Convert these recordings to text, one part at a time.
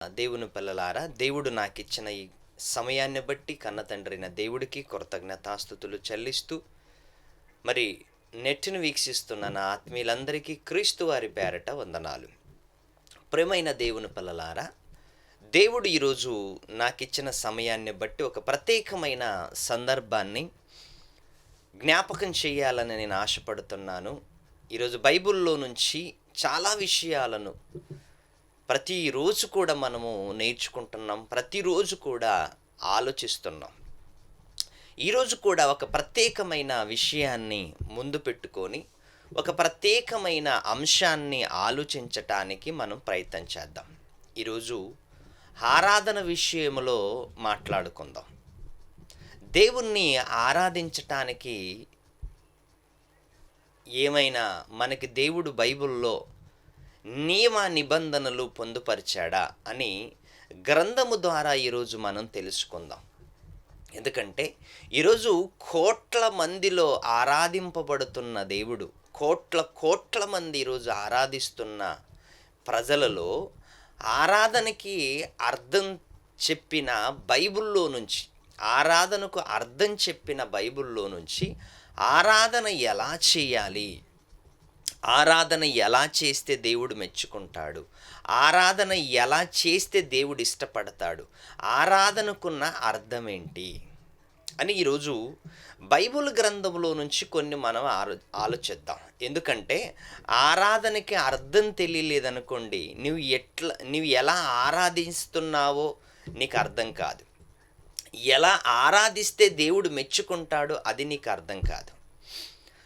దేవుని పిల్లలారా, దేవుడు నాకిచ్చిన ఈ సమయాన్ని బట్టి కన్న తండ్రైన దేవుడికి కృతజ్ఞతాస్తుతులు చెల్లిస్తూ, మరి నెట్‌ను వీక్షిస్తున్న నా ఆత్మీయులందరికీ క్రీస్తు వారి పేరట వందనాలు. ప్రియమైన దేవుని పిల్లలారా, దేవుడు ఈరోజు నాకిచ్చిన సమయాన్ని బట్టి ఒక ప్రత్యేకమైన సందర్భాన్ని జ్ఞాపకం చేయాలని నేను ఆశపడుతున్నాను. ఈరోజు బైబిల్‌లో నుంచి చాలా విషయాలను ప్రతిరోజు కూడా మనము నేర్చుకుంటున్నాం. ప్రతిరోజు కూడా ఆలోచిస్తున్నాం. ఈరోజు కూడా ఒక ప్రత్యేకమైన విషయాన్ని ముందు పెట్టుకొని, ఒక ప్రత్యేకమైన అంశాన్ని ఆలోచించటానికి మనం ప్రయత్నం చేద్దాం. ఈరోజు ఆరాధన విషయంలో మాట్లాడుకుందాం. దేవుణ్ణి ఆరాధించటానికి ఏమైనా మనకి దేవుడు బైబిల్‌లో నియమ నిబంధనలు పొందుపరిచాడా అని గ్రంథము ద్వారా ఈరోజు మనం తెలుసుకుందాం. ఎందుకంటే ఈరోజు కోట్ల మందిలో ఆరాధింపబడుతున్న దేవుడు, కోట్ల మంది ఈరోజు ఆరాధిస్తున్న ప్రజలలో ఆరాధనకి అర్థం చెప్పిన బైబిల్లో నుంచి, ఆరాధనకు అర్థం చెప్పిన బైబిల్లో నుంచి ఆరాధన ఎలా చేయాలి, ఆరాధన ఎలా చేస్తే దేవుడు మెచ్చుకుంటాడు, ఆరాధన ఎలా చేస్తే దేవుడు ఇష్టపడతాడు, ఆరాధనకున్న అర్థం ఏంటి అని ఈరోజు బైబిల్ గ్రంథంలో నుంచి కొన్ని మనం ఆలోచిద్దాం. ఎందుకంటే ఆరాధనకి అర్థం తెలియలేదనుకోండి, నువ్వు ఎలా ఆరాధిస్తున్నావో నీకు అర్థం కాదు. ఎలా ఆరాధిస్తే దేవుడు మెచ్చుకుంటాడో అది నీకు అర్థం కాదు.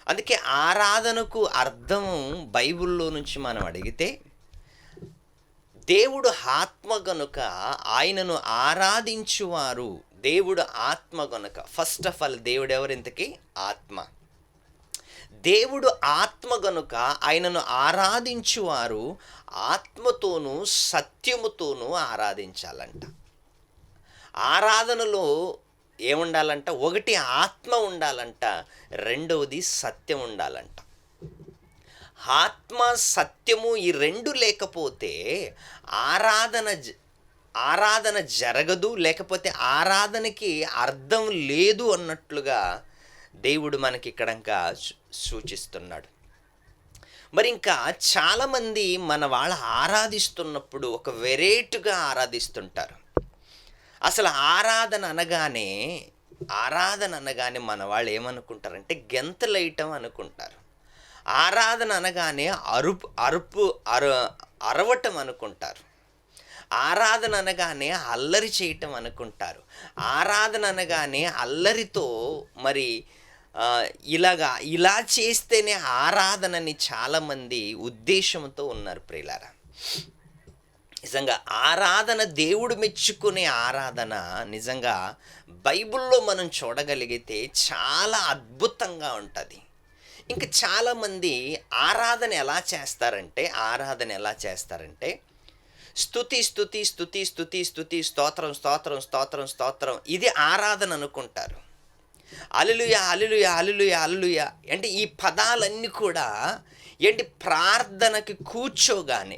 అందుకే ఆరాధనకు అర్థం బైబిల్లో నుంచి మనం అడిగితే, దేవుడు ఆత్మ గనుక ఆయనను ఆరాధించువారు, దేవుడు ఆత్మ గనుక. ఫస్ట్ ఆఫ్ ఆల్ దేవుడు ఎవరింతకీ? ఆత్మ. దేవుడు ఆత్మ గనుక ఆయనను ఆరాధించువారు ఆత్మతోనూ సత్యముతోనూ ఆరాధించాలంట. ఆరాధనలో ఏముండాలంట? ఒకటి ఆత్మ ఉండాలంట, రెండవది సత్యం ఉండాలంట. ఆత్మ సత్యము ఈ రెండు లేకపోతే ఆరాధన జరగదు, లేకపోతే ఆరాధనకి అర్థం లేదు అన్నట్లుగా దేవుడు మనకి ఇక్కడ ఇంకా సూచిస్తున్నాడు. మరి ఇంకా చాలామంది మన వాళ్ళు ఆరాధిస్తున్నప్పుడు ఒక వెరైటీగా ఆరాధిస్తుంటారు. అసలు ఆరాధన అనగానే మన వాళ్ళు ఏమనుకుంటారంటే గెంతలేయటం అనుకుంటారు. ఆరాధన అనగానే అరవటం అనుకుంటారు. ఆరాధన అనగానే అల్లరి చేయటం అనుకుంటారు. ఆరాధన అనగానే అల్లరితో మరి ఇలా చేస్తేనే ఆరాధనని చాలామంది ఉద్దేశంతో ఉన్నారు ప్రియులారా. నిజంగా ఆరాధన, దేవుడు మెచ్చుకునే ఆరాధన నిజంగా బైబిల్లో మనం చూడగలిగితే చాలా అద్భుతంగా ఉంటుంది. ఇంకా చాలామంది ఆరాధన ఎలా చేస్తారంటే స్తుతి స్తుతి స్తుతి స్తుతి స్తుతి స్తోత్రం స్తోత్రం స్తోత్రం స్తోత్రం ఇది ఆరాధన అనుకుంటారు. హల్లెలూయా హల్లెలూయా హల్లెలూయా హల్లెలూయా అంటే ఈ పదాలన్నీ కూడా ప్రార్థనకి కూర్చోగానే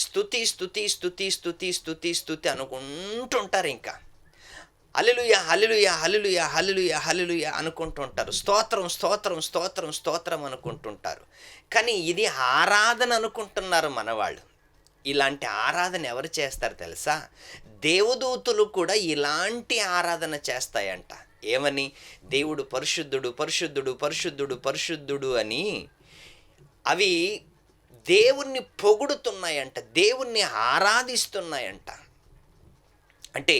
స్తుతి స్తుతి స్తుతి స్తుతి స్తుతి స్తుతి అనుకుంటుంటారు. ఇంకా హల్లెలూయా హల్లెలూయా హల్లెలూయా హల్లెలూయా హల్లెలూయా అనుకుంటుంటారు. స్తోత్రం స్తోత్రం స్తోత్రం స్తోత్రం అనుకుంటుంటారు. కానీ ఇది ఆరాధన అనుకుంటున్నారు మనవాళ్ళు. ఇలాంటి ఆరాధన ఎవరు చేస్తారు తెలుసా? దేవదూతలు కూడా ఇలాంటి ఆరాధన చేస్తాయంట. ఏమని? దేవుడు పరిశుద్ధుడు పరిశుద్ధుడు పరిశుద్ధుడు పరిశుద్ధుడు అని అవి దేవుణ్ణి పొగుడుతున్నాయంట, దేవుణ్ణి ఆరాధిస్తున్నాయంట. అంటే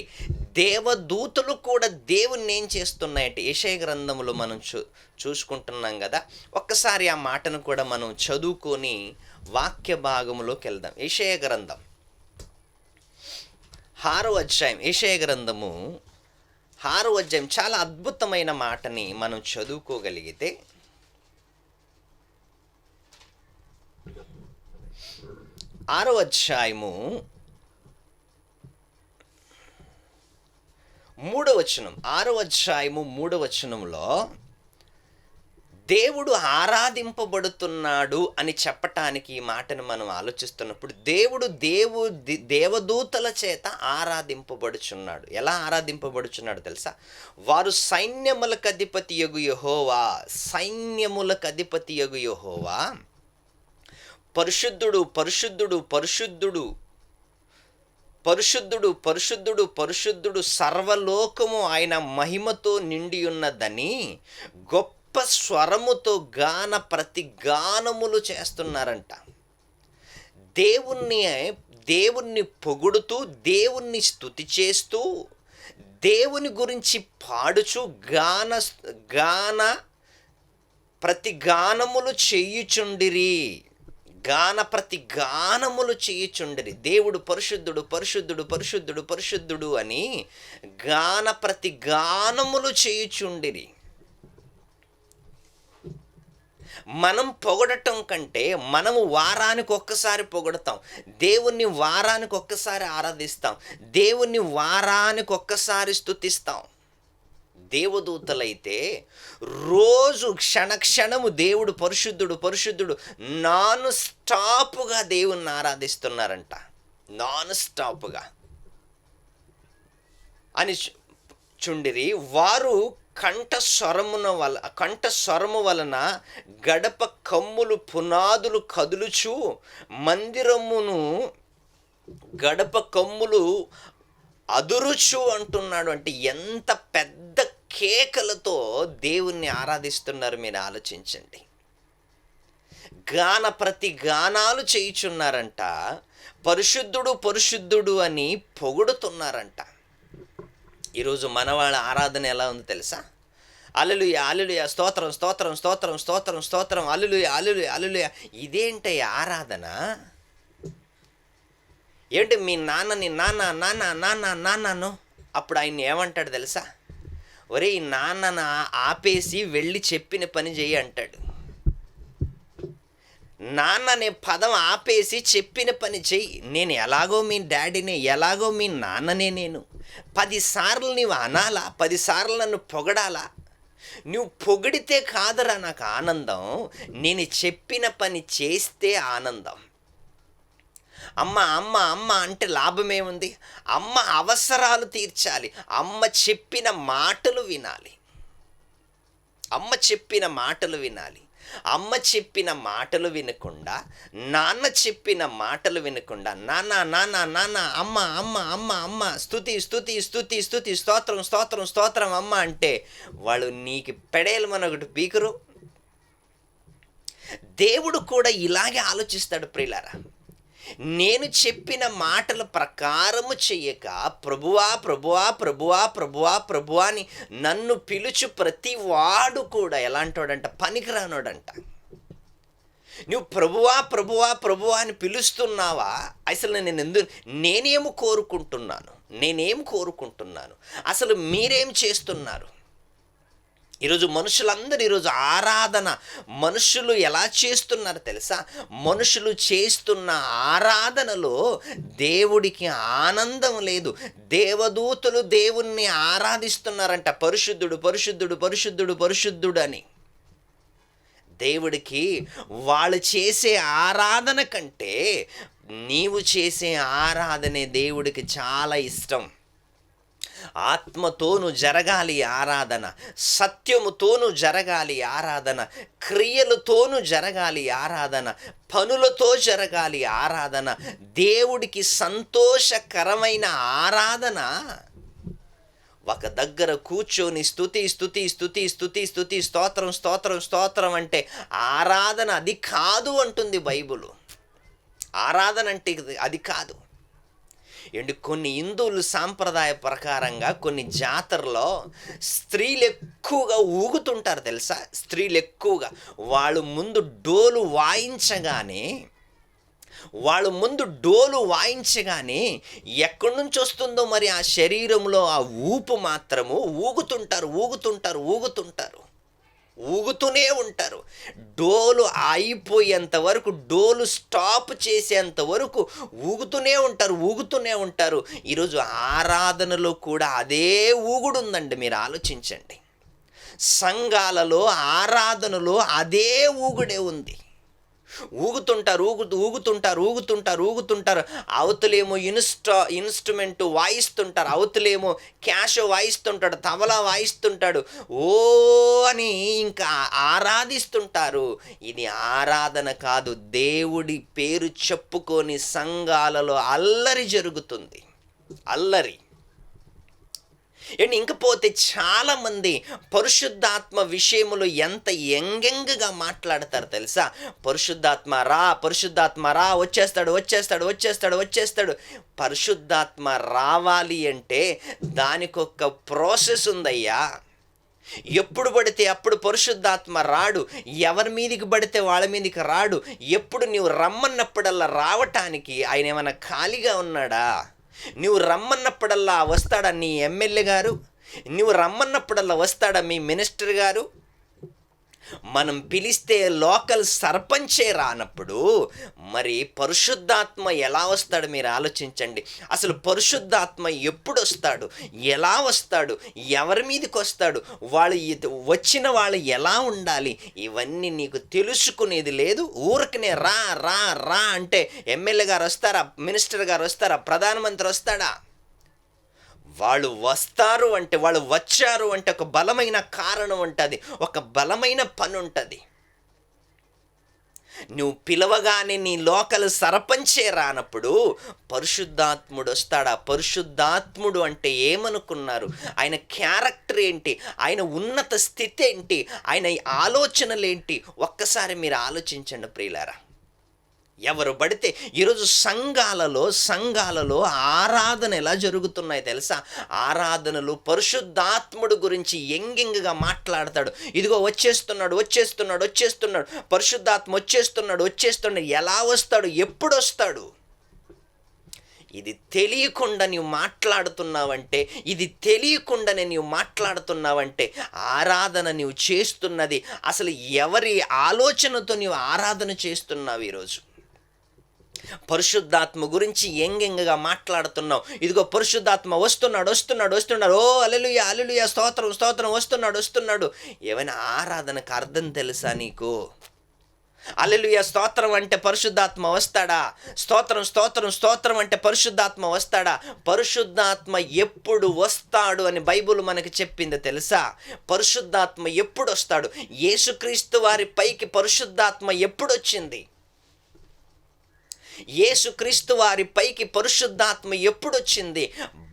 దేవదూతలు కూడా దేవుణ్ణి ఏం చేస్తున్నాయంటే యెషయా గ్రంథంలో మనం చూసుకుంటున్నాం కదా. ఒక్కసారి ఆ మాటను కూడా మనం చదువుకొని వాక్య భాగంలోకి వెళ్దాం. యెషయా గ్రంథం 6వ అధ్యాయం, యెషయా గ్రంథము 6వ అధ్యాయం. చాలా అద్భుతమైన మాటని మనం చదువుకోగలిగితే 6వ అధ్యాయము 3వ వచనం, 6వ అధ్యాయము 3వ వచనంలో దేవుడు ఆరాధింపబడుతున్నాడు అని చెప్పటానికి ఈ మాటను మనం ఆలోచిస్తున్నప్పుడు దేవుడు దేవదూతల చేత ఆరాధింపబడుచున్నాడు. ఎలా ఆరాధింపబడుచున్నాడు తెలుసా? వారు సైన్యములకు అధిపతి యగు యెహోవా, సైన్యములకు అధిపతి యగు యెహోవా పరిశుద్ధుడు పరిశుద్ధుడు పరిశుద్ధుడు పరిశుద్ధుడు పరిశుద్ధుడు పరిశుద్ధుడు, సర్వలోకము ఆయన మహిమతో నిండి ఉన్నదని గొప్ప స్వరముతో ప్రతిగానములు చేస్తున్నారంట. దేవుణ్ణి పొగుడుతూ, దేవుణ్ణి స్తుతి చేస్తూ, దేవుని గురించి పాడుచు గాన ప్రతిగానములు చేయుచుండిరి. ప్రతిగానములు చేయుచుండిరి. దేవుడు పరిశుద్ధుడు పరిశుద్ధుడు పరిశుద్ధుడు పరిశుద్ధుడు అని ప్రతిగానములు చేయుచుండిరి. మనం పొగడటం కంటే మనము వారానికి ఒక్కసారి పొగడతాం, దేవుణ్ణి వారానికి ఒక్కసారి ఆరాధిస్తాం, దేవుణ్ణి వారానికి ఒక్కసారి స్తుతిస్తాం. దేవదూతలైతే రోజు క్షణక్షణము దేవుడు పరిశుద్ధుడు పరిశుద్ధుడు నాన్ స్టాప్గా దేవుణ్ణి ఆరాధిస్తున్నారంట. నాన్ స్టాప్గా అని చుండిరి. వారు కంఠస్వరము వలన గడప కమ్ములు పునాదులు కదులుచు మందిరమును గడప కమ్ములు అదురుచు అంటున్నాడు. అంటే ఎంత పెద్ద కేకలతో దేవుణ్ణి ఆరాధిస్తున్నారు మీరు ఆలోచించండి. ప్రతిగానాలు చేయుచున్నారంట. పరిశుద్ధుడు పరిశుద్ధుడు అని పొగుడుతున్నారంట. ఈరోజు మనవాళ్ళ ఆరాధన ఎలా ఉంది తెలుసా? హల్లెలూయా హల్లెలూయా, స్తోత్రం స్తోత్రం స్తోత్రం స్తోత్రం స్తోత్రం, హల్లెలూయా హల్లెలూయా హల్లెలూయా. ఇదేంటి ఆరాధన? ఏంటి మీ నాన్నని నాన్నను అప్పుడు ఆయన ఏమంటాడు తెలుసా? ఒరే, ఈ నాన్నను ఆపేసి వెళ్ళి చెప్పిన పని చెయ్యి అంటాడు. నాన్న అనే పదం ఆపేసి చెప్పిన పని చెయ్యి. నేను ఎలాగో మీ డాడీనే, ఎలాగో మీ నాన్ననే. నేను 10 సార్లు నీవు అనాలా? 10 సార్లు నన్ను పొగడాలా? నువ్వు పొగిడితే కాదురా నాకు ఆనందం, నేను చెప్పిన పని చేస్తే ఆనందం. అమ్మ అమ్మ అమ్మ అంటే లాభమేముంది? అమ్మ అవసరాలు తీర్చాలి, అమ్మ చెప్పిన మాటలు వినాలి. అమ్మ చెప్పిన మాటలు వినాలి. అమ్మ చెప్పిన మాటలు వినకుండా, నాన్న చెప్పిన మాటలు వినకుండా, నాన్న నాన్న నాన్న, అమ్మ అమ్మ అమ్మ అమ్మ, స్తుతి స్తుతి స్తుతి స్తుతి, స్తోత్రం స్తోత్రం స్తోత్రం అమ్మ అంటే వాళ్ళు నీకు పెడేలు మనొకటి పీకరు. దేవుడు కూడా ఇలాగే ఆలోచిస్తాడు ప్రియులారా. నేను చెప్పిన మాటల ప్రకారము చెయ్యక, ప్రభువా ప్రభువా ప్రభువా ప్రభువా ప్రభువా అని నన్ను పిలుచు ప్రతి వాడు కూడా ఎలాంటోడంట? పనికిరానోడంట. నువ్వు ప్రభువా ప్రభువా ప్రభువా అని పిలుస్తున్నావా? అసలు నేనేం కోరుకుంటున్నాను? అసలు మీరేం చేస్తున్నారు? ఈరోజు మనుషులందరూ ఆరాధన మనుషులు ఎలా చేస్తున్నారు తెలుసా? మనుషులు చేస్తున్న ఆరాధనలో దేవుడికి ఆనందం లేదు. దేవదూతలు దేవుణ్ణి ఆరాధిస్తున్నారంట, పరిశుద్ధుడు పరిశుద్ధుడు పరిశుద్ధుడు పరిశుద్ధుడు అని. దేవుడికి వాళ్ళు చేసే ఆరాధన కంటే నీవు చేసే ఆరాధనే దేవుడికి చాలా ఇష్టం. ఆత్మతోను జరగాలి ఆరాధన, సత్యముతోను జరగాలి ఆరాధన, క్రియలతోను జరగాలి ఆరాధన, పనులతో జరగాలి ఆరాధన. దేవుడికి సంతోషకరమైన ఆరాధన ఒక దగ్గర కూర్చొని స్తుతి స్తుతి స్తుతి స్తుతి స్తుతి, స్తోత్రం స్తోత్రం స్తోత్రం అంటే ఆరాధన అది కాదు అంటుంది బైబిలు. ఆరాధన అంటే అది కాదు. కొన్ని హిందువులు సాంప్రదాయ ప్రకారంగా కొన్ని జాతరలో స్త్రీలు ఎక్కువగా ఊగుతుంటారు తెలుసా? స్త్రీలు ఎక్కువగా వాళ్ళు ముందు డోలు వాయించగానే ఎక్కడి నుంచి వస్తుందో మరి ఆ శరీరంలో ఆ ఊపు మాత్రము ఊగుతూనే ఉంటారు. డోలు అయిపోయేంత వరకు, డోలు స్టాప్ చేసేంత వరకు ఊగుతూనే ఉంటారు. ఈరోజు ఆరాధనలో కూడా అదే ఊగుడు ఉందండి. మీరు ఆలోచించండి. సంఘాలలో ఆరాధనలో అదే ఊగుడే ఉంది. ఊగుతుంటారు. అవతలేమో ఇన్స్ట్రుమెంట్ వాయిస్తుంటారు, అవతలేమో క్యాష్ వాయిస్తుంటాడు, తబలా వాయిస్తుంటాడు, ఓ అని ఇంకా ఆరాధిస్తుంటారు. ఇది ఆరాధన కాదు. దేవుడి పేరు చెప్పుకొని సంఘాలలో అల్లరి జరుగుతుంది, అల్లరి. ఇంకపోతే చాలామంది పరిశుద్ధాత్మ విషయములు ఎంత యంగంగా మాట్లాడతారు తెలుసా? పరిశుద్ధాత్మ రా, వచ్చేస్తాడు. పరిశుద్ధాత్మ రావాలి అంటే దానికొక ప్రాసెస్ ఉందయ్యా. ఎప్పుడు పడితే అప్పుడు పరిశుద్ధాత్మ రాడు, ఎవరి మీదికి పడితే వాళ్ళ మీదికి రాడు. ఎప్పుడు నీవు రమ్మన్నప్పుడల్లా రావటానికి ఆయన ఏమైనా ఖాళీగా ఉన్నాడా? నువ్వు రమ్మన్నప్పుడల్లా వస్తాడా నీ ఎమ్మెల్యే గారు? నువ్వు రమ్మన్నప్పుడల్లా వస్తాడా మీ మినిస్టర్ గారు? మనం పిలిస్తే లోకల్ సర్పంచే రానప్పుడు మరి పరిశుద్ధాత్మ ఎలా వస్తాడు? మీరు ఆలోచించండి. అసలు పరిశుద్ధాత్మ ఎప్పుడు వస్తాడు, ఎలా వస్తాడు, ఎవరి మీదకి వస్తాడు, వచ్చిన వాళ్ళు ఎలా ఉండాలి, ఇవన్నీ నీకు తెలుసుకునేది లేదు. ఊరికనే రా అంటే ఎమ్మెల్యే గారు వస్తారా, మినిస్టర్ గారు వస్తారా, ప్రధానమంత్రి వస్తాడా? వాళ్ళు వస్తారు అంటే, వాళ్ళు వచ్చారు అంటే ఒక బలమైన కారణం ఉంటుంది, ఒక బలమైన పని ఉంటుంది. నువ్వు పిలవగానే నీ లోకల్ సర్పంచే రానప్పుడు పరిశుద్ధాత్ముడు వస్తాడా? పరిశుద్ధాత్ముడు అంటే ఏమనుకున్నారు? ఆయన క్యారెక్టర్ ఏంటి? ఆయన ఉన్నత స్థితి ఏంటి? ఆయన ఆలోచనలేంటి? ఒక్కసారి మీరు ఆలోచించండి ప్రియులారా. ఎవరు పడితే ఈరోజు సంఘాలలో ఆరాధన ఎలా జరుగుతున్నాయి తెలుసా? ఆరాధనలు పరిశుద్ధాత్ముడు గురించి ఎంగెంగగా మాట్లాడతాడు. ఇదిగో వచ్చేస్తున్నాడు, పరిశుద్ధాత్మ వచ్చేస్తున్నాడు. ఎలా వస్తాడు, ఎప్పుడు వస్తాడు? ఇది తెలియకుండా నీవు మాట్లాడుతున్నావంటే ఆరాధన నీవు చేస్తున్నది అసలు ఎవరి ఆలోచనతో నీవు ఆరాధన చేస్తున్నావు? ఈరోజు పరిశుద్ధాత్మ గురించి ఎంగెంగగా మాట్లాడుతున్నావు. ఇదిగో పరిశుద్ధాత్మ వస్తున్నాడు, ఓ హల్లెలూయా, స్తోత్రం, వస్తున్నాడు. ఏమైనా ఆరాధనకు అర్థం తెలుసా నీకు? హల్లెలూయా స్తోత్రం అంటే పరిశుద్ధాత్మ వస్తాడా? స్తోత్రం అంటే పరిశుద్ధాత్మ వస్తాడా? పరిశుద్ధాత్మ ఎప్పుడు వస్తాడు అని బైబిల్ మనకి చెప్పింది తెలుసా? పరిశుద్ధాత్మ ఎప్పుడు వస్తాడు? యేసుక్రీస్తు వారి పైకి పరిశుద్ధాత్మ ఎప్పుడు వచ్చింది? యేసుక్రీస్తు వారి పైకి పరిశుద్ధాత్మ ఎప్పుడు వచ్చింది?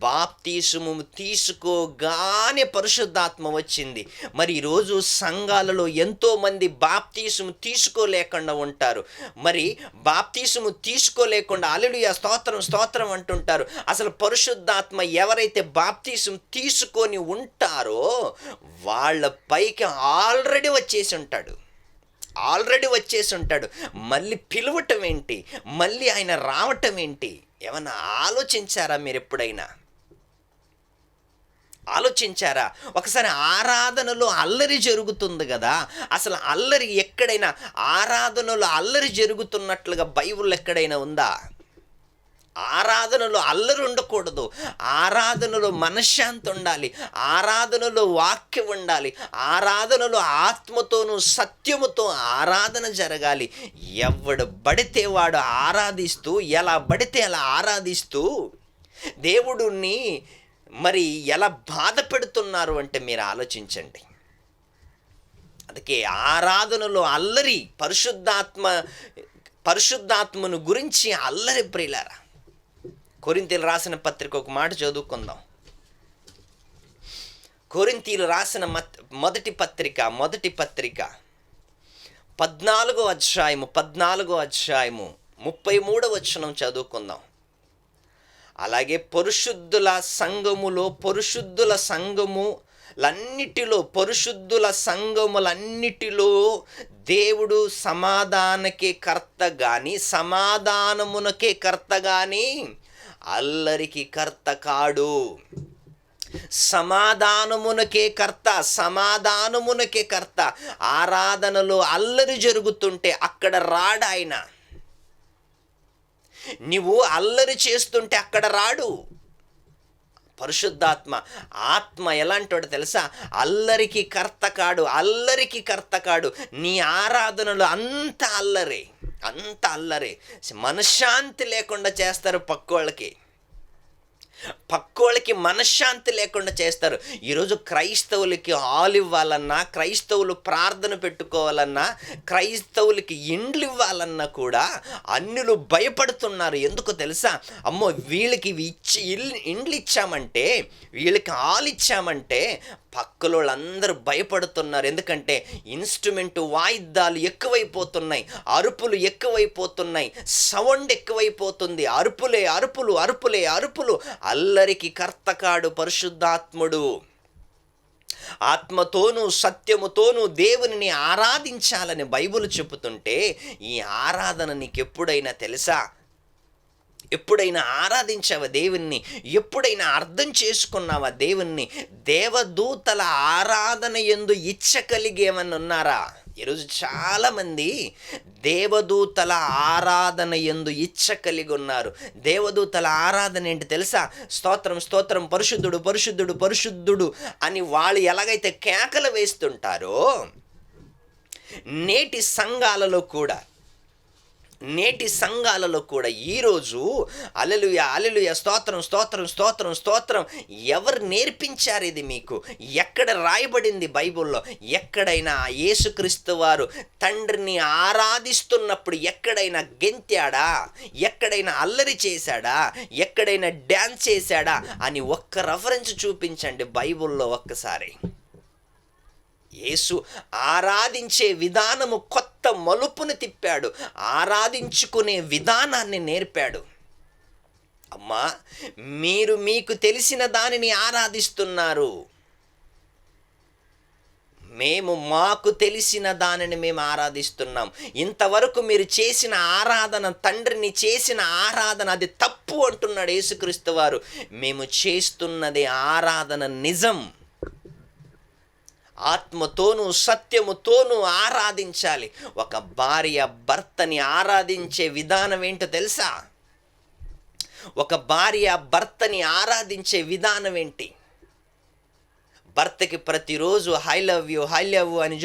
బాప్తీసము తీసుకోగానే పరిశుద్ధాత్మ వచ్చింది. మరి ఈరోజు సంఘాలలో ఎంతోమంది బాప్తీసము తీసుకోలేకుండా ఉంటారు. మరి బాప్తీసము తీసుకోలేకుండా హల్లెలూయా స్తోత్రం అంటుంటారు. అసలు పరిశుద్ధాత్మ ఎవరైతే బాప్తీసం తీసుకొని ఉంటారో వాళ్ళ పైకి ఆల్రెడీ వచ్చేసి ఉంటాడు. మళ్ళీ పిలవటం ఏంటి? మళ్ళీ ఆయన రావటం ఏంటి? ఏమన్నా ఆలోచించారా మీరు ఎప్పుడైనా? ఆలోచించారా? ఒకసారి ఆరాధనలో అల్లరి జరుగుతుంది కదా, అసలు అల్లరి ఎక్కడైనా ఆరాధనలో అల్లరి జరుగుతున్నట్లుగా బైబిల్ ఎక్కడైనా ఉందా? ఆరాధనలో అల్లరి ఉండకూడదు. ఆరాధనలో మనశ్శాంతి ఉండాలి, ఆరాధనలో వాక్యం ఉండాలి, ఆరాధనలో ఆత్మతోనూ సత్యముతో ఆరాధన జరగాలి. ఎవడు పడితే వాడు ఆరాధిస్తూ, ఎలా పడితే అలా ఆరాధిస్తూ దేవుడిని మరి ఎలా బాధ పెడుతున్నారు అంటే మీరు ఆలోచించండి. అందుకే ఆరాధనలో అల్లరి, పరిశుద్ధాత్మను గురించి అల్లరి ప్రియులారా. కొరింథీయులు రాసిన పత్రిక ఒక మాట చదువుకుందాం. కొరింథీయులు రాసిన మొదటి పత్రిక 14వ అధ్యాయము 33వ వచనం చదువుకుందాం. అలాగే పరిశుద్ధుల సంఘములన్నిటిలో దేవుడు సమాధానకే కర్త గాని, సమాధానమునకే కర్త గాని అల్లరికి కర్త కాడు. సమాధానమునకే కర్త. ఆరాధనలో అల్లరి జరుగుతుంటే అక్కడ రాడాయన. నువ్వు అల్లరి చేస్తుంటే అక్కడ రాడు. పరిశుద్ధాత్మ ఆత్మ ఎలాంటోడు తెలుసా? అల్లరికి కర్త కాడు, అల్లరికి కర్త కాడు. నీ ఆరాధనలు అంత అల్లరే, అంత అల్లరే. మనశ్శాంతి లేకుండా చేస్తారు పక్కోళ్ళకి మనశ్శాంతి లేకుండా చేస్తారు. ఈరోజు క్రైస్తవులకి హాల్ ఇవ్వాలన్నా, క్రైస్తవులు ప్రార్థన పెట్టుకోవాలన్నా, క్రైస్తవులకి ఇండ్లు ఇవ్వాలన్నా కూడా అన్యులు భయపడుతున్నారు. ఎందుకో తెలుసా? అమ్మో వీళ్ళకి ఇవి ఇండ్లు ఇచ్చామంటే, వీళ్ళకి హాల్ ఇచ్చామంటే పక్కలోళ్ళందరూ భయపడుతున్నారు. ఎందుకంటే ఇన్స్ట్రుమెంట్ వాయిద్యాలు ఎక్కువైపోతున్నాయి, అరుపులు ఎక్కువైపోతున్నాయి, సౌండ్ ఎక్కువైపోతుంది. అరుపులే అరుపులు, అరుపులే అరుపులు. అల్లరికి కర్తకాడు పరిశుద్ధాత్ముడు. ఆత్మతోనూ సత్యముతోనూ దేవునిని ఆరాధించాలని బైబిల్ చెబుతుంటే, ఈ ఆరాధన నీకెప్పుడైనా తెలుసా? ఎప్పుడైనా ఆరాధించావా దేవుణ్ణి? ఎప్పుడైనా అర్థం చేసుకున్నావా దేవుణ్ణి? దేవదూతల ఆరాధన యందు ఇచ్చ కలిగి ఏమన్నా ఉన్నారా? ఈరోజు చాలామంది దేవదూతల ఆరాధన యందు ఇచ్చ కలిగి ఉన్నారు. దేవదూతల ఆరాధన ఏంటి తెలుసా? స్తోత్రం స్తోత్రం, పరిశుద్ధుడు పరిశుద్ధుడు పరిశుద్ధుడు అని వాళ్ళు ఎలాగైతే కేకలు వేస్తుంటారో, నేటి సంఘాలలో కూడా ఈరోజు హల్లెలూయా హల్లెలూయా, స్తోత్రం స్తోత్రం స్తోత్రం స్తోత్రం. ఎవరు నేర్పించారు ఇది మీకు? ఎక్కడ రాయబడింది బైబిల్లో? ఎక్కడైనా యేసుక్రీస్తు వారు తండ్రిని ఆరాధిస్తున్నప్పుడు ఎక్కడైనా గెంతాడా? ఎక్కడైనా అల్లరి చేశాడా? ఎక్కడైనా డ్యాన్స్ చేశాడా అని ఒక్క రెఫరెన్స్ చూపించండి బైబిల్లో ఒక్కసారి. యేసు ఆరాధించే విధానము కొత్త మలుపును తిప్పాడు, ఆరాధించుకునే విధానాన్ని నేర్పాడు. అమ్మా, మీరు మీకు తెలిసిన దానిని ఆరాధిస్తున్నారు, మేము మాకు తెలిసిన దానిని మేము ఆరాధిస్తున్నాం. ఇంతవరకు మీరు చేసిన ఆరాధన, తండ్రిని చేసిన ఆరాధన అది తప్పు అంటున్నాడు యేసుక్రీస్తు వారు. మేము చేస్తున్నది ఆరాధన నిజం. ఆత్మతోనూ సత్యముతోనూ ఆరాధించాలి. ఒక భార్య భర్తని ఆరాధించే విధానం ఏంటో తెలుసా? ఒక భార్య భర్తని ఆరాధించే విధానం ఏంటి? భర్తకి ప్రతిరోజు ఐ లవ్ యూ అని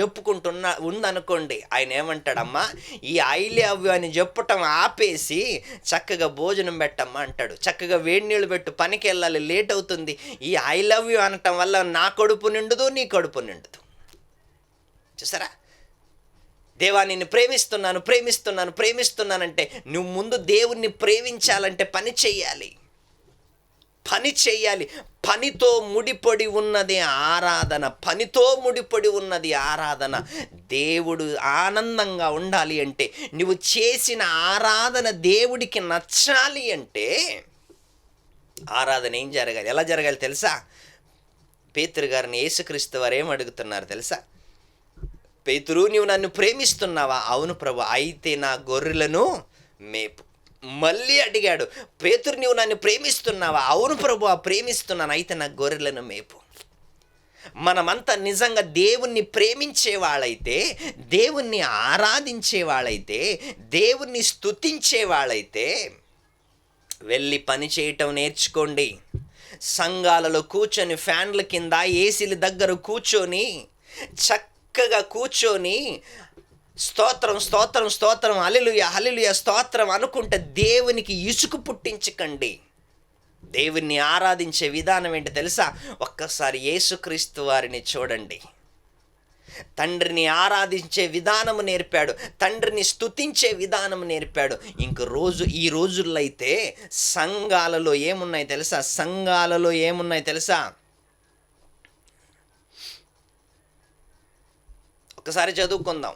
ఉందనుకోండి, ఆయన ఏమంటాడమ్మా, ఈ ఐ లవ్ యూ అని చెప్పటం ఆపేసి చక్కగా భోజనం పెట్టమ్మా అంటాడు. చక్కగా వేడి నీళ్ళు పెట్టు, పనికి వెళ్ళాలి, లేట్ అవుతుంది. ఈ ఐ లవ్ యూ అనటం వల్ల నా కడుపు నిండుదు, నీ కడుపు నిండుదు. చూసారా? దేవా నిన్ను ప్రేమిస్తున్నానంటే నువ్వు ముందు దేవుణ్ణి ప్రేమించాలంటే పని చెయ్యాలి. పనితో ముడిపడి ఉన్నది ఆరాధన. దేవుడు ఆనందంగా ఉండాలి అంటే, నువ్వు చేసిన ఆరాధన దేవుడికి నచ్చాలి అంటే ఆరాధన ఏం జరగాలి? ఎలా జరగాలి తెలుసా? పేతురు గారిని యేసుక్రీస్తు వారు ఏం అడుగుతున్నారు తెలుసా? పేతురు, నీవు నన్ను ప్రేమిస్తున్నావా? అవును ప్రభు, అయితే నా గొర్రెలను మేపు. మళ్ళీ అడిగాడు, పేతురు నీవు నన్ను ప్రేమిస్తున్నావా? అవును ప్రభు, ప్రేమిస్తున్నాను, అయితే నా గొర్రెలను మేపు. మనమంతా నిజంగా దేవుణ్ణి ప్రేమించే వాళ్ళైతే, దేవుణ్ణి ఆరాధించే వాళ్ళైతే, దేవుణ్ణి స్తుతించే వాళ్ళైతే వెళ్ళి పని చేయటం నేర్చుకోండి. సంఘాలలో కూర్చొని, ఫ్యాన్ల కింద ఏసీల దగ్గర కూర్చొని, చక్కగా కూర్చొని స్తోత్రం స్తోత్రం స్తోత్రం, హల్లెలూయా హల్లెలూయా స్తోత్రం అనుకుంటే దేవునికి ఇసుకు పుట్టించకండి. దేవుణ్ణి ఆరాధించే విధానం ఏంటి తెలుసా? ఒక్కసారి యేసుక్రీస్తు వారిని చూడండి. తండ్రిని ఆరాధించే విధానము నేర్పాడు, తండ్రిని స్తుతించే విధానము నేర్పాడు. ఈ రోజుల్లో అయితే సంఘాలలో ఏమున్నాయి తెలుసా? ఒకసారి చదువుకుందాం.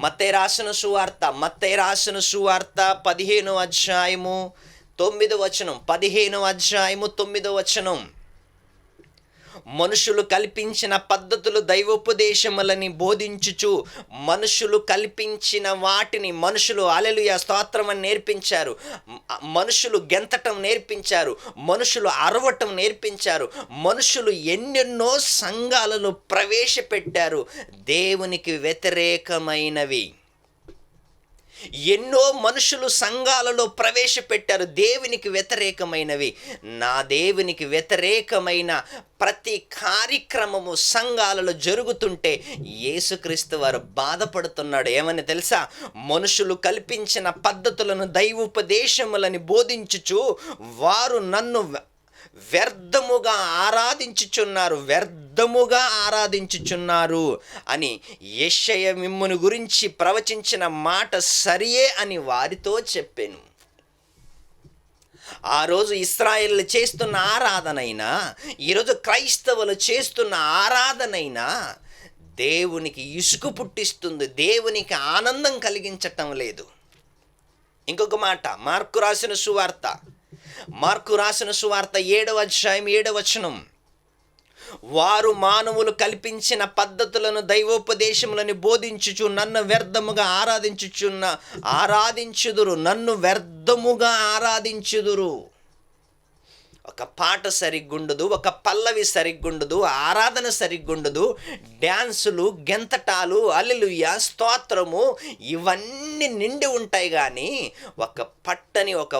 మత్తయి రాసిన సువార్త 15వ అధ్యాయము 9వ వచనం. మనుషులు కల్పించిన పద్ధతులు దైవోపదేశములని బోధించుచు, మనుషులు కల్పించిన వాటిని మనుషులు హల్లెలూయా స్తోత్రం అని నేర్పించారు. మనుషులు గెంతటం నేర్పించారు, మనుషులు అరవటం నేర్పించారు, మనుషులు ఎన్నెన్నో సంఘాలలో ప్రవేశపెట్టారు దేవునికి వ్యతిరేకమైనవి. ఎన్నో మనుషులు సంఘాలలో ప్రవేశపెట్టారు దేవునికి వ్యతిరేకమైనవి. నా దేవునికి వ్యతిరేకమైన ప్రతి కార్యక్రమము సంఘాలలో జరుగుతుంటే యేసుక్రీస్తు వారు బాధపడుతున్నాడు. ఏమని తెలుసా? మనుషులు కల్పించిన పద్ధతులను దైవోపదేశములని బోధించుచు వారు నన్ను వ్యర్థముగా ఆరాధించుచున్నారు అని యెషయా మిమ్మును గురించి ప్రవచించిన మాట సరియే అని వారితో చెప్పెను. ఆ రోజు ఇశ్రాయేలు చేస్తున్న ఆరాధనైనా, ఈరోజు క్రైస్తవులు చేస్తున్న ఆరాధనైనా దేవునికి ఇసుకు పుట్టిస్తుంది, దేవునికి ఆనందం కలిగించటం లేదు. ఇంకొక మాట, మార్కు రాసిన సువార్త 7వ అధ్యాయం 7వ వచనం. వారు మానవులు కల్పించిన పద్ధతులను దైవోపదేశములను బోధించుచు నన్ను వ్యర్థముగా ఆరాధించుదురు. ఒక పాట సరిగ్గుండదు, ఒక పల్లవి సరిగ్గుండదు, ఆరాధన సరిగ్గుండదు, డ్యాన్సులు, గెంతటాలు, హల్లెలూయా, స్తోత్రము ఇవన్నీ నిండి ఉంటాయి. కానీ ఒక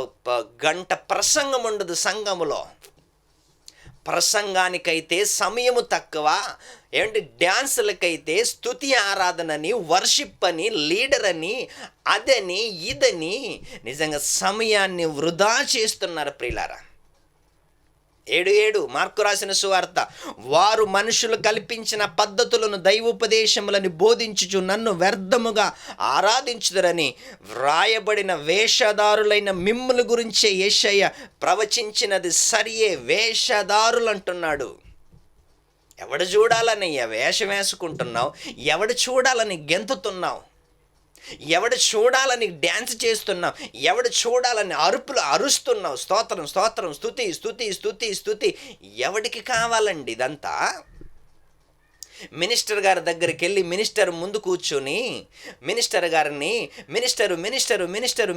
గంట ప్రసంగం ఉండదు సంఘములో. ప్రసంగానికైతే సమయము తక్కువ, డ్యాన్సులకైతే స్తుతి ఆరాధనని, వర్షిప్ అని, లీడర్ అని, అదని ఇదని నిజంగా సమయాన్ని వృధా చేస్తున్నారు ప్రియులారా. 7 మార్కు రాసిన సువార్త. వారు మనుషులు కల్పించిన పద్ధతులను దైవోపదేశములని బోధించుచు నన్ను వ్యర్థముగా ఆరాధించుదురని వ్రాయబడిన వేషధారులైన మిమ్ముల గురించే యెషయా ప్రవచించినది సరియే. వేషధారులు అంటున్నాడు. ఎవడు చూడాలని వేషం వేసుకుంటున్నావు? ఎవడు చూడాలని గెంతుతున్నావు? ఎవడు చూడాలని డ్యాన్స్ చేస్తున్నావు? ఎవడు చూడాలని అరుస్తున్నావు? స్తోత్రం, స్తోత్రం, స్తుతి, స్తుతి, స్తుతి, స్తుతి. ఎవడికి కావాలండి ఇదంతా? మినిస్టర్ గారి దగ్గరికి వెళ్ళి మినిస్టర్ ముందు కూర్చొని మినిస్టర్ గారిని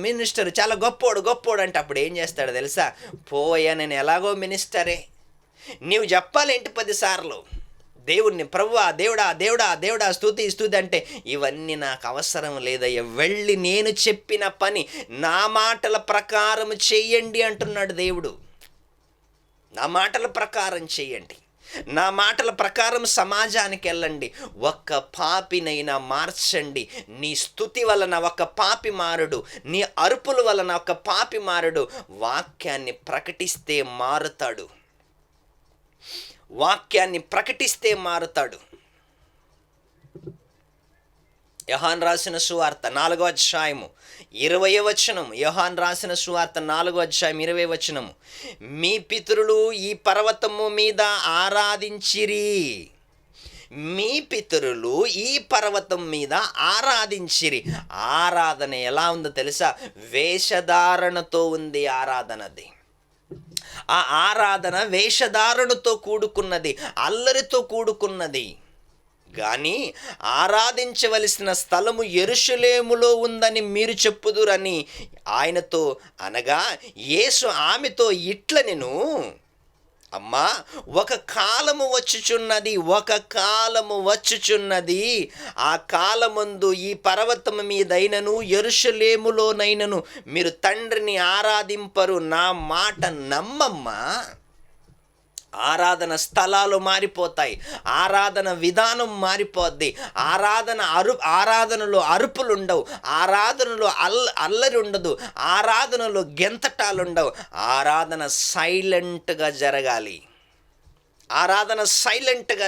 మినిస్టర్ చాలా గొప్పోడు అంటే అప్పుడు ఏం చేస్తాడు తెలుసా? పోయా, నేను ఎలాగో మినిస్టరే. నీవు చెప్పాలేంటి 10 సార్లు దేవుణ్ణి? ప్రభువా, దేవుడా స్తుతి అంటే ఇవన్నీ నాకు అవసరం లేదయ్యా, వెళ్ళి నేను చెప్పిన పని నా మాటల ప్రకారం చెయ్యండి అంటున్నాడు దేవుడు. నా మాటల ప్రకారం చెయ్యండి, నా మాటల ప్రకారం సమాజానికి వెళ్ళండి, ఒక్క పాపినైనా మార్చండి. నీ స్తుతి వలన ఒక పాపి మారడు, నీ అరుపుల వలన ఒక పాపి మారడు. వాక్యాన్ని ప్రకటిస్తే మారుతాడు. యోహాను రాసిన సువార్త 4వ అధ్యాయము 20వ వచనం. యోహాను రాసిన సువార్త 4వ అధ్యాయం 20వ వచనం. మీ పితరులు ఈ పర్వతము మీద ఆరాధించిరి. ఆరాధన ఎలా ఉందో తెలుసా? వేషధారణతో ఉంది ఆరాధనది. ఆ ఆరాధన వేషధారణతో కూడుకున్నది, అల్లరితో కూడుకున్నది. కానీ ఆరాధించవలసిన స్థలము యెరూషలేములో ఉందని మీరు చెప్పుదురని ఆయనతో అనగా, యేసు ఆమెతో ఇట్లనెను, అమ్మా, ఒక కాలము వచ్చుచున్నది, ఆ కాలమందు ఈ పర్వతము మీదైనను యెరూషలేములోనైనను మీరు తండ్రిని ఆరాధింపరు. నా మాట నమ్మమ్మా. ఆరాధన స్థలాలు మారిపోతాయి, ఆరాధన విధానం మారిపోద్ది. ఆరాధనలో అరుపులు ఉండవు, ఆరాధనలో అల్లరి ఉండదు, ఆరాధనలో గెంతటాలు ఉండవు. ఆరాధన సైలెంట్గా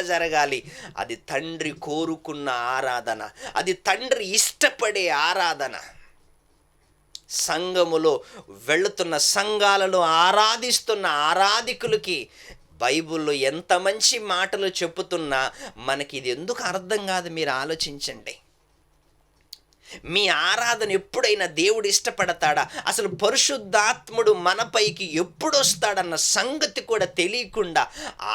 జరగాలి. అది తండ్రి కోరుకున్న ఆరాధన, అది తండ్రి ఇష్టపడే ఆరాధన. సంఘములో వెళుతున్న, సంఘాలలో ఆరాధిస్తున్న ఆరాధికులకి బైబిల్లో ఎంత మంచి మాటలు చెప్పుతున్నా మనకి ఇది ఎందుకు అర్థం కాదు? మీరు ఆలోచించండి. మీ ఆరాధన ఎప్పుడైనా దేవుడు ఇష్టపడతాడా? అసలు పరిశుద్ధాత్ముడు మనపైకి ఎప్పుడు వస్తాడన్న సంగతి కూడా తెలియకుండా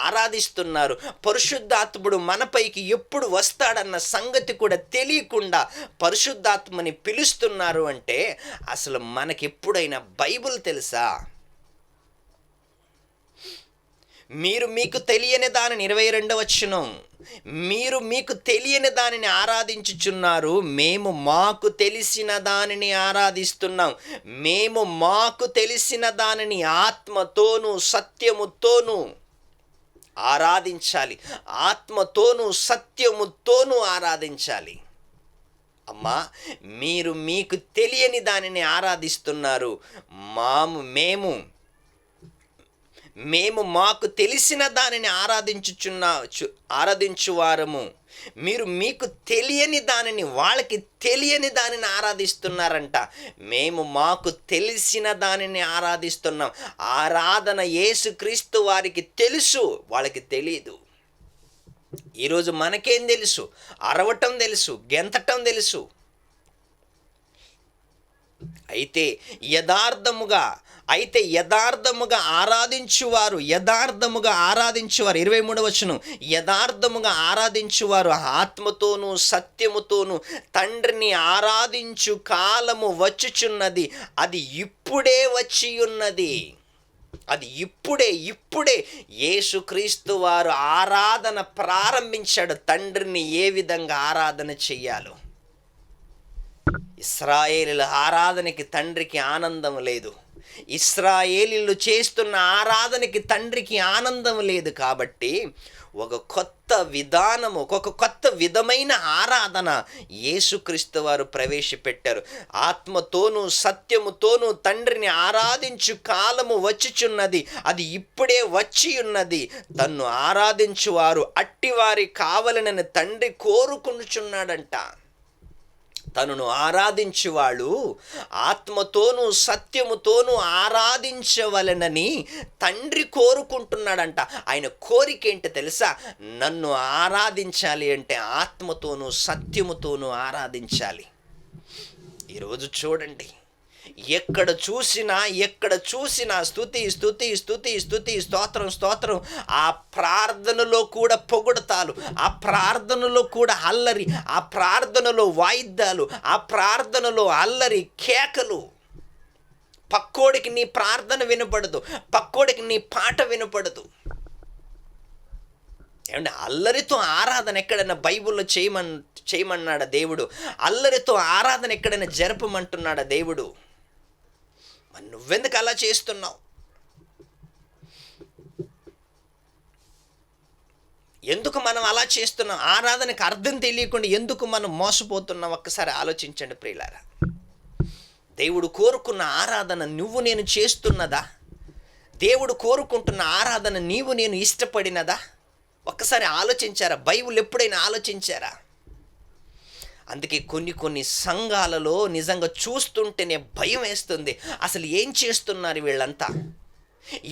ఆరాధిస్తున్నారు. పరిశుద్ధాత్ముడు మనపైకి ఎప్పుడు వస్తాడన్న సంగతి కూడా తెలియకుండా పరిశుద్ధాత్మని పిలుస్తున్నారు అంటే అసలు మనకి ఎప్పుడైనా బైబిల్ తెలుసా? మీరు మీకు తెలియని దానిని 22వ వచనం, మీరు మీకు తెలియని దానిని ఆరాధించుచున్నారు, మేము మాకు తెలిసిన దానిని ఆరాధిస్తున్నాం. మేము మాకు తెలిసిన దానిని ఆత్మతోనూ సత్యముతోనూ ఆరాధించాలి. ఆత్మతోనూ సత్యముతోనూ ఆరాధించాలి. అమ్మా, మీరు మీకు తెలియని దానిని ఆరాధిస్తున్నారు. మేము మాకు తెలిసిన దానిని ఆరాధించువారము. మీరు మీకు తెలియని దానిని వాళ్ళకి తెలియని దానిని ఆరాధిస్తున్నారంట. మేము మాకు తెలిసిన దానిని ఆరాధిస్తున్నాం. ఆరాధన యేసుక్రీస్తు వారికి తెలుసు, వాళ్ళకి తెలియదు. ఈరోజు మనకేం తెలుసు? అరవటం తెలుసు, గెంతటం తెలుసు. అయితే యథార్థముగా ఆరాధించువారు 23వ వచనం, యథార్థముగా ఆరాధించువారు ఆత్మతోనూ సత్యముతోనూ తండ్రిని ఆరాధించు కాలము వచ్చుచున్నది, అది ఇప్పుడే వచ్చి ఉన్నది. అది ఇప్పుడే యేసుక్రీస్తు వారు ఆరాధన ప్రారంభించాడు. తండ్రిని ఏ విధంగా ఆరాధన చెయ్యాలో. ఇశ్రాయేలీల ఆరాధనకి తండ్రికి ఆనందం లేదు. ఇశ్రాయేలీలు చేస్తున్న ఆరాధనకి తండ్రికి ఆనందం లేదు. కాబట్టి ఒక కొత్త విధానము, ఒక కొత్త విధమైన ఆరాధన యేసుక్రీస్తు వారు ప్రవేశపెట్టారు. ఆత్మతోనూ సత్యముతోనూ తండ్రిని ఆరాధించు కాలము వచ్చుచున్నది, అది ఇప్పుడే వచ్చి ఉన్నది. తన్ను ఆరాధించువారు అట్టివారి కావాలనని తండ్రి కోరుకొనుచున్నాడంట. తనను ఆరాధించువాళ్ళు ఆత్మతోనూ సత్యముతోనూ ఆరాధించవలనని తండ్రి కోరుకుంటున్నాడంట. ఆయన కోరిక ఏంటి తెలుసా? నన్ను ఆరాధించాలి అంటే ఆత్మతోనూ సత్యముతోనూ ఆరాధించాలి. ఈరోజు చూడండి, ఎక్కడ చూసినా స్తుతి స్తుతి స్తుతి స్తుతి, స్తోత్రం స్తోత్రం. ఆ ప్రార్థనలో కూడా పొగడతాలు, ఆ ప్రార్థనలో కూడా అల్లరి, ఆ ప్రార్థనలో వాయిద్యాలు, ఆ ప్రార్థనలో అల్లరి కేకలు. పక్కోడికి నీ ప్రార్థన వినపడదు, పక్కోడికి నీ పాట వినపడదు. ఏమంటే అల్లరితో ఆరాధన ఎక్కడైనా బైబిల్లో చేయమన్నాడా దేవుడు? అల్లరితో ఆరాధన ఎక్కడైనా జరపమంటున్నాడా దేవుడు? మరి నువ్వెందుకు అలా చేస్తున్నావు? ఎందుకు మనం అలా చేస్తున్నాం? ఆరాధనకు అర్థం తెలియకుండా ఎందుకు మనం మోసపోతున్నాం? ఒక్కసారి ఆలోచించండి ప్రియులారా. దేవుడు కోరుకున్న ఆరాధన నువ్వు నేను చేస్తున్నదా? దేవుడు కోరుకుంటున్న ఆరాధన నీవు నేను ఇష్టపడినదా? ఒక్కసారి ఆలోచించారా? బైబిల్ ఎప్పుడైనా ఆలోచించారా? అందుకే కొన్ని సంఘాలలో నిజంగా చూస్తుంటేనే భయం వేస్తుంది. అసలు ఏం చేస్తున్నారు వీళ్ళంతా?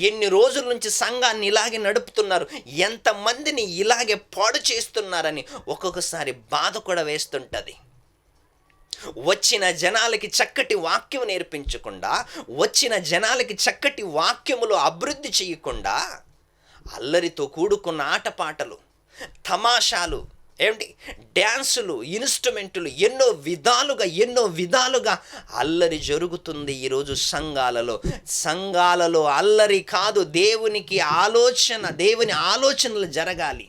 ఎన్ని రోజుల నుంచి సంఘాన్ని ఇలాగే నడుపుతున్నారు, ఎంతమందిని ఇలాగే పాడు చేస్తున్నారని ఒక్కొక్కసారి బాధ కూడా వేస్తుంటుంది. వచ్చిన జనాలకి చక్కటి వాక్యం నేర్పించకుండా, వచ్చిన జనాలకి చక్కటి వాక్యములో అభివృద్ధి చేయకుండా అల్లరితో కూడుకున్న ఆటపాటలు, తమాషాలు, ఏమిటి డ్యాన్సులు, ఇన్స్ట్రుమెంటులు, ఎన్నో విధాలుగా అల్లరి జరుగుతుంది ఈరోజు సంఘాలలో అల్లరి కాదు, దేవుని ఆలోచనలు జరగాలి.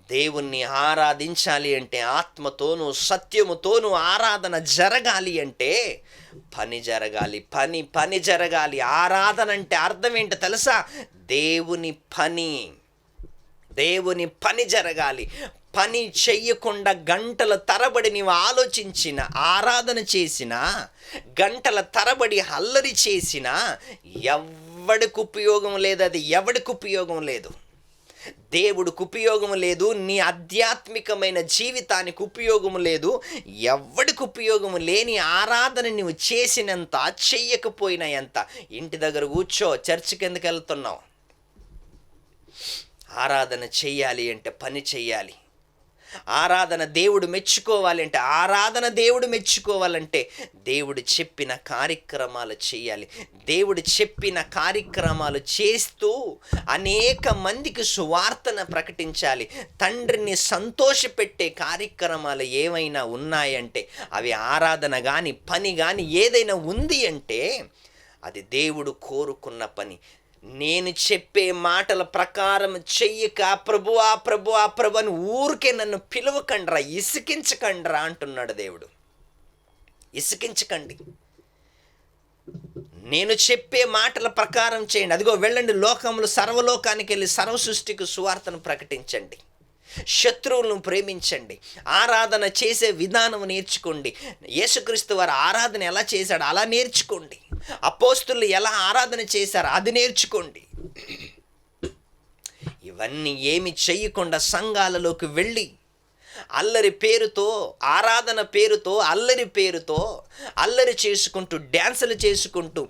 దేవుణ్ణి ఆరాధించాలి అంటే ఆత్మతోనూ సత్యముతోనూ ఆరాధన జరగాలి అంటే పని జరగాలి, పని జరగాలి. ఆరాధన అంటే అర్థం ఏంటో తెలుసా? దేవుని పని జరగాలి. పని చెయ్యకుండా గంటల తరబడి నీవు ఆలోచించిన, ఆరాధన చేసిన, గంటల తరబడి అల్లరి చేసిన ఎవడికి ఉపయోగం లేదు. అది ఎవడికి ఉపయోగం లేదు. దేవుడికి ఉపయోగం లేదు, నీ ఆధ్యాత్మికమైన జీవితానికి ఉపయోగం లేదు. ఎవడికి ఉపయోగం లేని ఆరాధన నువ్వు చేసినంత, చెయ్యకపోయినా ఎంత. ఇంటి దగ్గర కూర్చో, చర్చికి ఎందుకు వెళ్తున్నావు? ఆరాధన చెయ్యాలి అంటే పని చెయ్యాలి. ఆరాధన దేవుడు మెచ్చుకోవాలంటే దేవుడు చెప్పిన కార్యక్రమాలు చేయాలి. దేవుడు చెప్పిన కార్యక్రమాలు చేస్తూ అనేక మందికి సువార్తను ప్రకటించాలి. తండ్రిని సంతోషపెట్టే కార్యక్రమాలు ఏమైనా ఉన్నాయంటే, అవి ఆరాధన కానీ పని కానీ ఏదైనా ఉంది అంటే అది దేవుడు కోరుకున్న పని. నేను చెప్పే మాటల ప్రకారం చెయ్యక ప్రభువా ప్రభువా ప్రభు అని ఊరికే నన్ను పిలవకండ్రా, ఇసికించకండ్రా అంటున్నాడు దేవుడు. ఇసికించకండి, నేను చెప్పే మాటల ప్రకారం చేయండి. అదిగో వెళ్ళండి, లోకములు సర్వలోకానికి వెళ్ళి సర్వ సృష్టికి సువార్తను ప్రకటించండి, శత్రువులను ప్రేమించండి, ఆరాధన చేసే విధానం నేర్చుకోండి. యేసుక్రీస్తు వారు ఆరాధన ఎలా చేశాడు అలా నేర్చుకోండి. అపోస్తులు ఎలా ఆరాధన చేశారు అది నేర్చుకోండి. ఇవన్నీ ఏమి చెయ్యకుండా సంఘాలలోకి వెళ్ళి అల్లరి పేరుతో, ఆరాధన పేరుతో, అల్లరి పేరుతో అల్లరి చేసుకుంటూ, డ్యాన్సులు చేసుకుంటూ,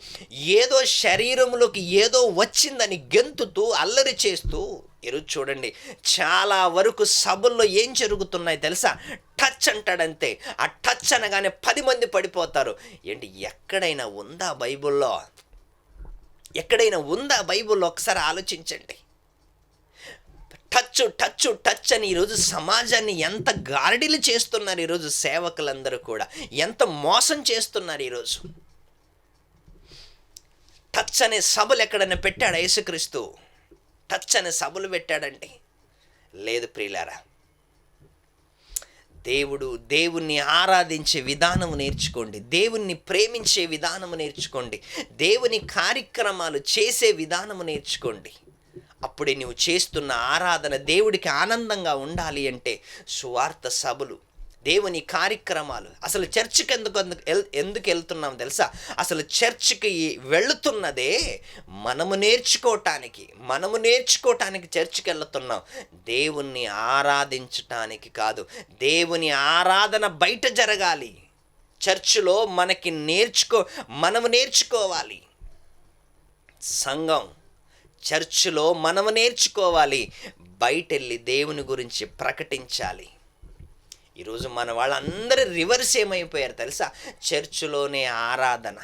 ఏదో శరీరంలోకి ఏదో వచ్చిందని గెంతుతూ అల్లరి చేస్తూ, ఈరోజు చూడండి చాలా వరకు సభల్లో ఏం జరుగుతున్నాయి తెలుసా? టచ్ అంటాడంతే, ఆ టచ్ అనగానే 10 మంది పడిపోతారు. ఏంటి, ఎక్కడైనా ఉందా బైబిల్లో? ఎక్కడైనా ఉందా బైబిల్లో? ఒకసారి ఆలోచించండి. టచ్ టచ్ టచ్ అని ఈరోజు సమాజాన్ని ఎంత గారడీలు చేస్తున్నారు. ఈరోజు సేవకులందరూ కూడా ఎంత మోసం చేస్తున్నారు. ఈరోజు టచ్ అనే సభలు ఎక్కడైనా పెట్టాడా యేసుక్రీస్తు? టచ్ అనే సభలు పెట్టాడండి? లేదు ప్రియులారా. దేవుణ్ణి ఆరాధించే విధానం నేర్చుకోండి, దేవుణ్ణి ప్రేమించే విధానం నేర్చుకోండి, దేవుని కార్యక్రమాలు చేసే విధానం నేర్చుకోండి. అప్పుడే నువ్వు చేస్తున్న ఆరాధన దేవుడికి ఆనందంగా ఉండాలి. అంటే సువార్త సభలు, దేవుని కార్యక్రమాలు. అసలు చర్చికి ఎందుకు వెళ్తున్నాం తెలుసా? అసలు చర్చికి వెళుతున్నదే మనము నేర్చుకోవటానికి చర్చికి వెళ్తున్నాం, దేవుణ్ణి ఆరాధించటానికి కాదు. దేవుని ఆరాధన బయట జరగాలి, చర్చిలో మనము నేర్చుకోవాలి. సంఘం చర్చిలో మనము నేర్చుకోవాలి, బయటెళ్ళి దేవుని గురించి ప్రకటించాలి. ఈరోజు మన వాళ్ళందరూ రివర్స్ ఏమైపోయారు తెలుసా? చర్చిలోనే ఆరాధన.